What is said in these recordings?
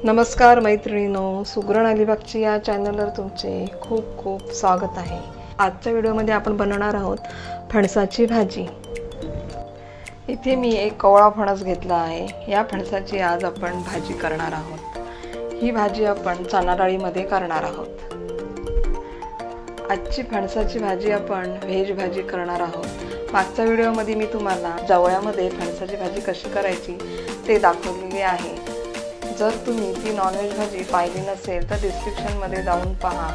नमस्कार मैत्रिणींनो, सुगरण अलिबागची या चॅनलवर तुमचे खूप खूप स्वागत आहे। आजच्या व्हिडिओमध्ये आपण बनवणार आहोत फणसाची भाजी। इथे मी एक कवळा फणस घेतला आहे। या फणसाची आज आपण भाजी करणार आहोत। ही भाजी आपण चणा डाळीमध्ये करणार आहोत। आजची फणसाची भाजी आपण व्हेज भाजी करणार आहोत। मागच्या व्हिडिओमध्ये मी तुम्हाला जवळ्यामध्ये फणसाची भाजी कशी करायची ते दाखवलेले आहे। जर तुम्ही ती नॉनव्हेज भाजी पाहिली नसेल तर डिस्क्रिप्शनमध्ये जाऊन पहा।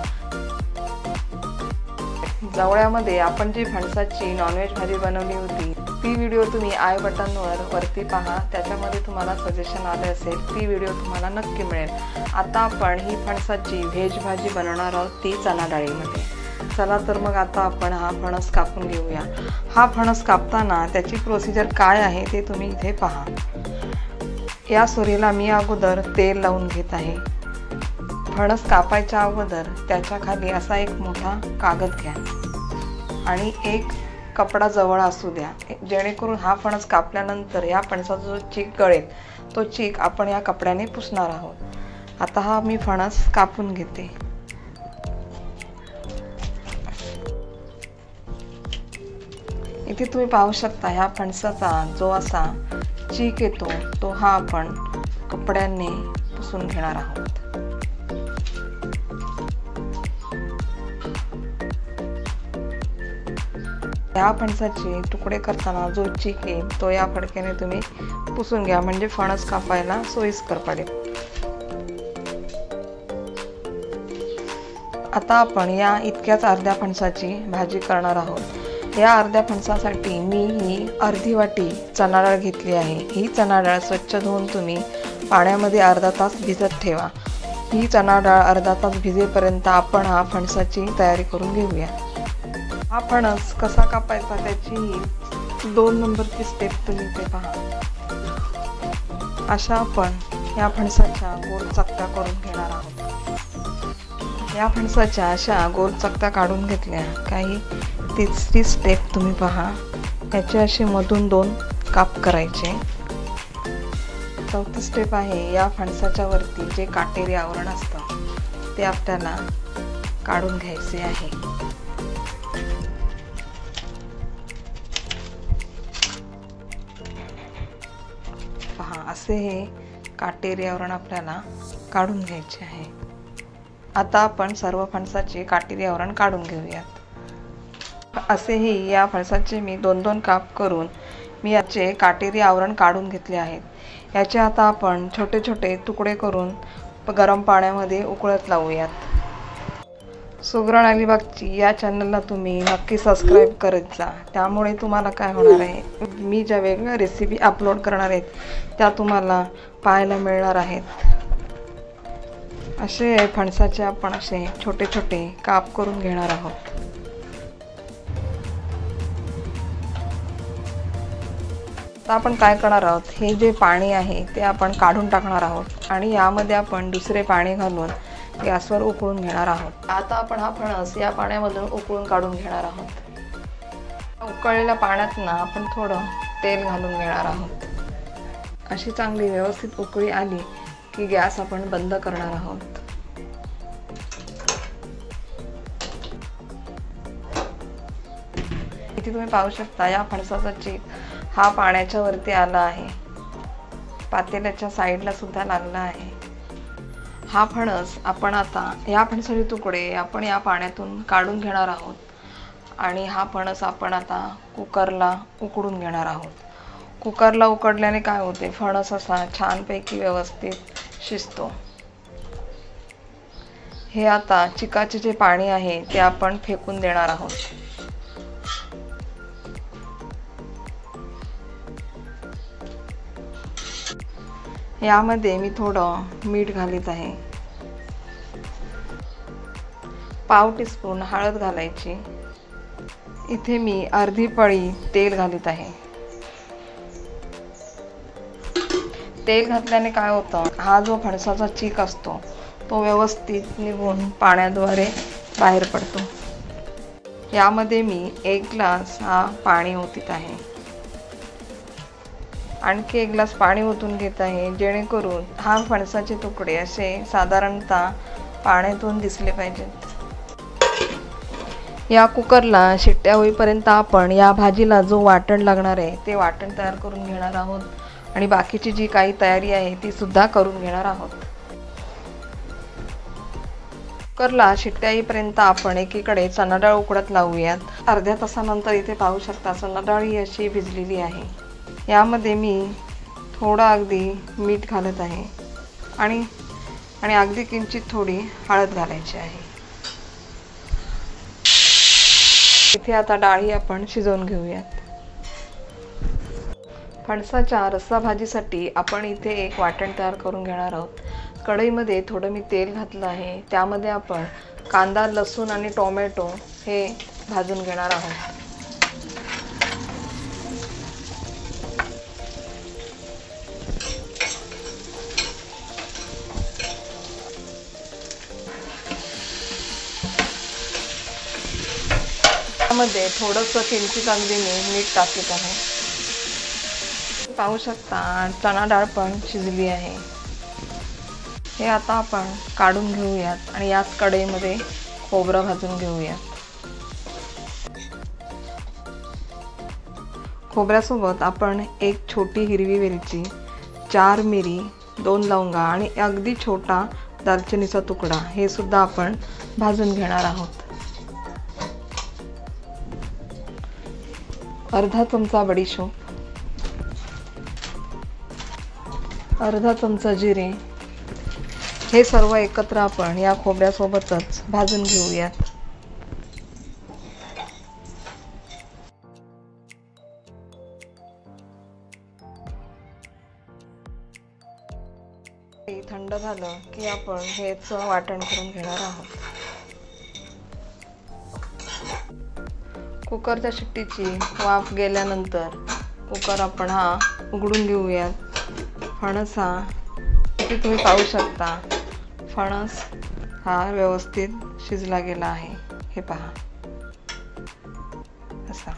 जवळ्यामध्ये आपण जी फणसाची नॉनव्हेज भाजी बनवली होती ती व्हिडिओ तुम्ही आय बटनवर वरती पहा, त्याच्यामध्ये तुम्हाला सजेशन आले असेल ती व्हिडिओ तुम्हाला नक्की मिळेल। आता आपण ही फणसाची व्हेज भाजी बनवणार आहोत, ती चणा डाळीमध्ये। चला तर मग आता आपण हा फणस कापून घेऊया। हा फणस कापताना त्याची प्रोसिजर काय आहे ते तुम्ही इथे पहा। या सुरीला मी अगोदर तेल लावून घेत आहे। फणस कापायच्या अगोदर त्याच्या खाली असा एक मोठा कागद घ्या आणि एक कपडा जवळ असू द्या, जेणेकरून हा फणस कापल्यानंतर या फणसाचा जो चीक गळेल तो चीक आपण या कपड्याने पुसणार आहोत। आता हा मी फणस कापून घेते। इथे तुम्ही पाहू शकता ह्या फणसाचा जो असा चीक येतो तो हा आपण कपड्याने पुसून घेणार आहोत। या फणसाचे तुकडे करताना जो चीक येईल तो या फडक्याने तुम्ही पुसून घ्या, म्हणजे फणस कापायला सोयीस्कर पडेल। आता आपण या इतक्याच अर्ध्या फणसाची भाजी करणार आहोत। या अर्ध्या फणसासाठी मी ही अर्धी वाटी चणा डाळ घेतली आहे। ही चणा डाळ स्वच्छ धुवून तुम्ही पाण्यामध्ये अर्धा तास भिजत ठेवा। ही चणा डाळ अर्धा तास भिजेपर्यंत आपण हा फणसाची तयारी करून घेऊया। हा फणस कसा कापायचा त्याची 2 नंबरची स्टेप तुम्ही इथे पहा। अशा आपण या फणसाच्या गोल चकत्या करून घेणार आहोत। या फणसाच्या अशा गोल चकत्या काढून घेतल्या काही तिसरी स्टेप तुम्ही पहा, याचे असे मधून 2 काप करायचे। चौथी स्टेप आहे या फणसाच्या वरती जे काटेरी आवरण असतं ते आपल्याला काढून घ्यायचे आहे। पहा, असे हे काटेरी आवरण आपल्याला काढून घ्यायचे आहे। आता आपण सर्व फणसाचे काटेरी आवरण काढून घेऊयात। असेही या फणसाचे मी 2-2 काप करून मी याचे काटेरी आवरण काढून घेतले आहेत। याचे आता आपण छोटे छोटे तुकडे करून गरम पाण्यामध्ये उकळत लावूयात। सुगरण अलिबागची या चॅनलला तुम्ही नक्की सबस्क्राईब करत जा, त्यामुळे तुम्हाला काय होणार आहे, मी ज्या वेगवेगळ्या रेसिपी अपलोड करणार आहेत त्या तुम्हाला पाहायला मिळणार आहेत। असे फणसाचे आपण असे छोटे छोटे काप करून घेणार आहोत। आता आपण काय करणार आहोत, हे जे पाणी आहे ते आपण काढून टाकणार आहोत आणि यामध्ये आपण दुसरे पाणी घालून गॅसवर उकळून घेणार आहोत। आता आपण हा फणस या पाण्यामधून उकळून काढून घेणार आहोत। उकळलेल्या पाण्यात ना आपण थोडं तेल घालून घेणार आहोत। अशी चांगली व्यवस्थित उकळी आली की गॅस आपण बंद करणार आहोत। इथे तुम्ही पाहू शकता या फणसाचा चीक हा पाण्याच्या वरती आला आहे, पातेल्याच्या साईडला सुद्धा लागला आहे। हा फणस आपण आता या फणसाचे तुकडे आपण या पाण्यातून काढून घेणार आहोत आणि हा फणस आपण आता कुकरला उकडून घेणार आहोत। कुकरला उकडल्याने काय होते, फणस असा छानपैकी व्यवस्थित शिजतो। हे आता चिकाचे जे पाणी आहे ते आपण फेकून देणार आहोत। यामध्ये मी थोडं मीठ घालीत आहे, पाव टीस्पून हळद घालायची। इथे मी अर्धी पळी तेल घालीत आहे। तेल घातल्याने काय होतं, हा जो फणसाचा चीक असतो तो व्यवस्थित निघून पाण्याद्वारे बाहेर पडतो। यामध्ये मी 1 ग्लास हा पाणी ओतीत आहे। आणखी 1 ग्लास पाणी ओतून घेत आहे, जेणेकरून हा फणसाचे तुकडे असे साधारणतः पाण्यातून दिसले पाहिजेत। या कुकरला शिट्ट्या होईपर्यंत आपण या भाजीला जो वाटण लागणार आहे ते वाटण तयार करून घेणार आहोत आणि बाकीची जी काही तयारी आहे ती सुद्धा करून घेणार आहोत। कुकरला शिट्ट्या येईपर्यंत आपण एकीकडे चणा डाळ उकडत लावूयात। अर्ध्या तासानंतर इथे पाहू शकता चणा डाळ ही अशी भिजलेली आहे। यामध्ये मी थोडं अगदी मीठ घालत आहे आणि अगदी किंचित थोडी हळद घालायची आहे। इथे आता डाळी आपण शिजवून घेऊयात। फणसाच्या रस्सा भाजीसाठी आपण इथे एक वाटण तयार करून घेणार आहोत। कढईमध्ये थोडं मी तेल घातलं आहे, त्यामध्ये आपण कांदा, लसूण आणि टोमॅटो हे भाजून घेणार आहोत। मध्ये थोडंसं किंचित अगदी मी मीठ टाकत आहे। पाहू शकता चणा डाळ पण शिजली आहे। हे आता आपण काढून घेऊयात आणि याच कढईमध्ये खोबरं भाजून घेऊयात। खोबऱ्यासोबत आपण 1 छोटी हिरवी वेलची, 4 मिरी, 2 लवंगा आणि अगदी छोटा दालचिनीचा तुकडा हे सुद्धा आपण भाजून घेणार आहोत। अर्धा चमचा बडीशोप, अर्धा चमचा जिरे हे सर्व एकत्र आपण या खोबऱ्यासोबतच भाजून घेऊयात। थंड झालं की आपण हेच वाटण करून घेणार आहोत। कुकरच्या शिट्टीची वाफ गेल्यानंतर कुकर आपण हा उघडून घेऊयात। फणस हा इथे तुम्ही पाहू शकता, फणस हा व्यवस्थित शिजला गेला आहे। हे पहा असा।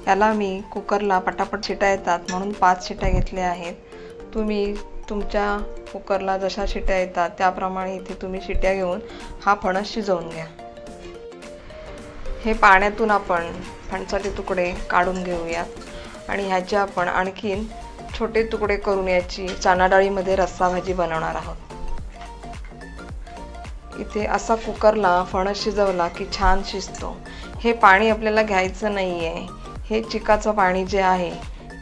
याला मी कुकरला पटापट शिट्या येतात म्हणून 5 शिट्या घेतल्या आहेत। तुम्ही तुमच्या कुकरला जशा शिट्या येतात त्याप्रमाणे इथे तुम्ही शिट्या घेऊन हा फणस शिजवून घ्या। हे पाण्यातून आपण फणसाचे तुकडे काढून घेऊयात आणि ह्याचे आपण आणखीन छोटे तुकडे करून याची चणा डाळीमध्ये रस्सा भाजी बनवणार आहोत। इथे असा कुकरला फणस शिजवला की छान शिजतो। हे पाणी आपल्याला घ्यायचं नाही आहे, हे चिकाचं पाणी जे आहे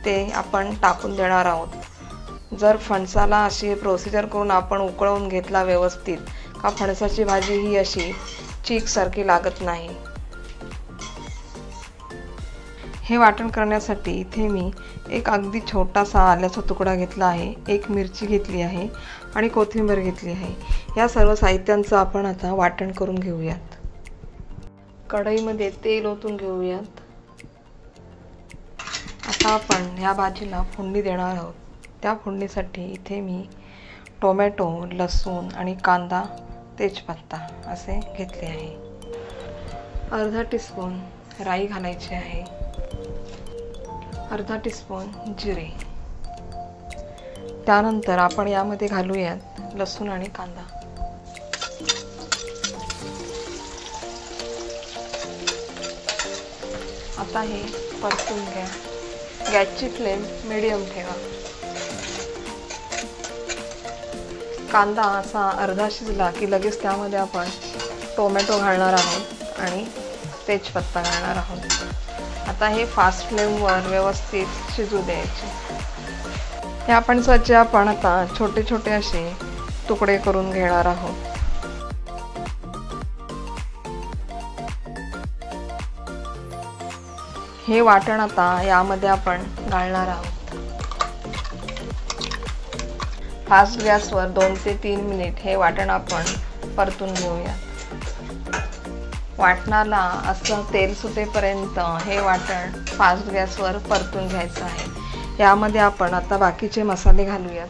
ते आपण टाकून देणार आहोत। जर फणसाला अशी प्रोसिजर करून आपण उकळवून घेतला व्यवस्थित का फणसाची भाजी ही अशी चीकसारखी लागत नाही। हे वाटण करण्यासाठी इथे मी एक अगदी छोटासा आल्याचा तुकडा घेतला आहे, 1 मिरची घेतली आहे आणि कोथिंबीर घेतली आहे। या सर्व साहित्यांचं आपण आता वाटण करून घेऊयात। कढईमध्ये तेल ओतून घेऊयात। आता आपण या भाजीला फोडणी देणार आहोत। त्या फोडणीसाठी इथे मी टोमॅटो, लसूण आणि कांदा, तेजपत्ता असे घेतले आहे। अर्धा टीस्पून राई घालायची आहे, अर्धा टीस्पून जिरे। त्यानंतर आपण यामध्ये घालूयात लसूण आणि कांदा। आता हे परतून घ्या। गॅसची फ्लेम मीडियम ठेवा। कांदा असा अर्धा शिजला की लगेच त्यामध्ये आपण टोमॅटो घालणार आहोत आणि तेजपत्ता घालणार आहोत। आता हे फास्ट फ्लेमवर व्यवस्थित शिजू द्यायचे। हे आपण स्वच्छ आपण आता छोटे छोटे असे तुकडे करून घेणार आहोत। हे वाटण आता यामध्ये आपण घालणार आहोत। फास्ट गॅसवर 2 ते 3 मिनिट हे वाटण आपण परतून घेऊया। वाटणाला असं तेल सुटेपर्यंत हे वाटण फास्ट गॅसवर परतून घ्यायचं आहे। यामध्ये आपण आता बाकीचे मसाले घालूयात।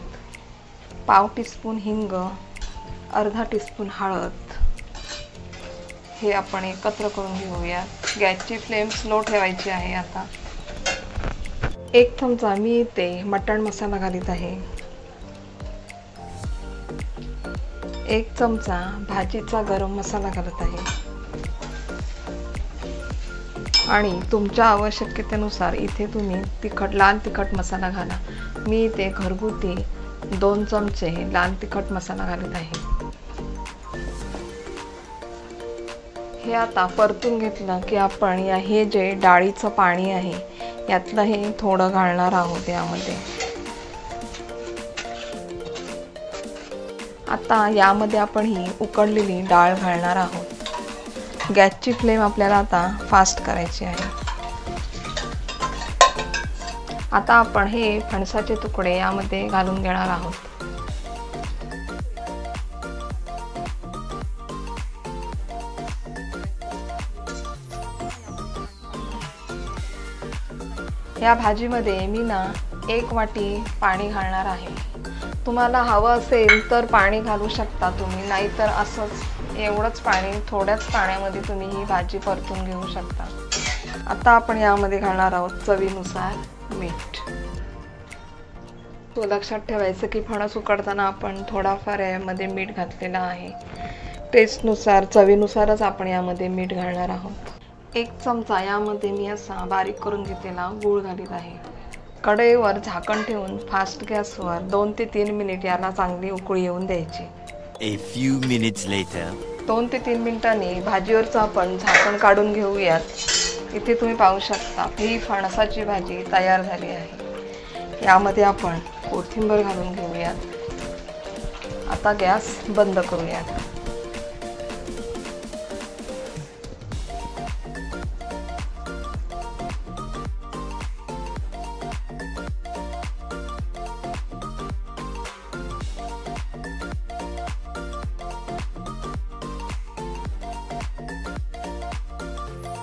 पाव टीस्पून हिंग, अर्धा टीस्पून हळद हे आपण एकत्र करून घेऊयात। गॅसची फ्लेम स्लो ठेवायची आहे। आता 1 चमचा मी इथे मटण मसाला घालीत आहे. 1 चमचा भाजीचा गरम मसाला घालत आहे. आणि तुमच्या आवश्यकतेनुसार इथे तुम्ही लाल तिखट मसाला घाला. मी इथे घरगुती 2 चमचे लाल तिखट मसाला घालत आहे. हे आता परतून घेतलं की आपण हे जे डाळीचं पाणी आहे यातलं हे थोडं घालणार आहोत यामध्ये. आता यामध्ये आपण ही उकडलेली डाळ घालणार आहोत. गॅसची फ्लेम आपल्याला आता फास्ट करायची आहे. आता आपण हे फणसाचे तुकडे यामध्ये घालून घेणार आहोत. या भाजीमध्ये मी 1 वाटी पाणी घालणार आहे. तुम्हाला हवं असेल तर पाणी घालू शकता तुम्ही, नाहीतर असंच एवढंच पाणी, थोड्याच पाण्यामध्ये तुम्ही ही भाजी परतून घेऊ शकता. आता आपण यामध्ये घालणार आहोत चवीनुसार मीठ. तो लक्षात ठेवायचं की फणस उकडताना आपण थोडाफार यामध्ये मीठ घातलेला आहे. टेस्टनुसार, चवीनुसारच आपण यामध्ये मीठ घालणार आहोत. 1 चमचा यामध्ये मी असा बारीक करून घेतलेला गूळ घालीत आहे. कढईवर झाकण ठेवून फास्ट गॅसवर 2 ते 3 मिनिट याला चांगली उकळी येऊन द्यायची. A few minutes later. 2 ते 3 मिनिटांनी भाजीवरचं आपण झाकण काढून घेऊयात. इथे तुम्ही पाहू शकता ही फणसाची भाजी तयार झाली आहे. यामध्ये आपण कोथिंबीर घालून घेऊयात. आता गॅस बंद करूयात.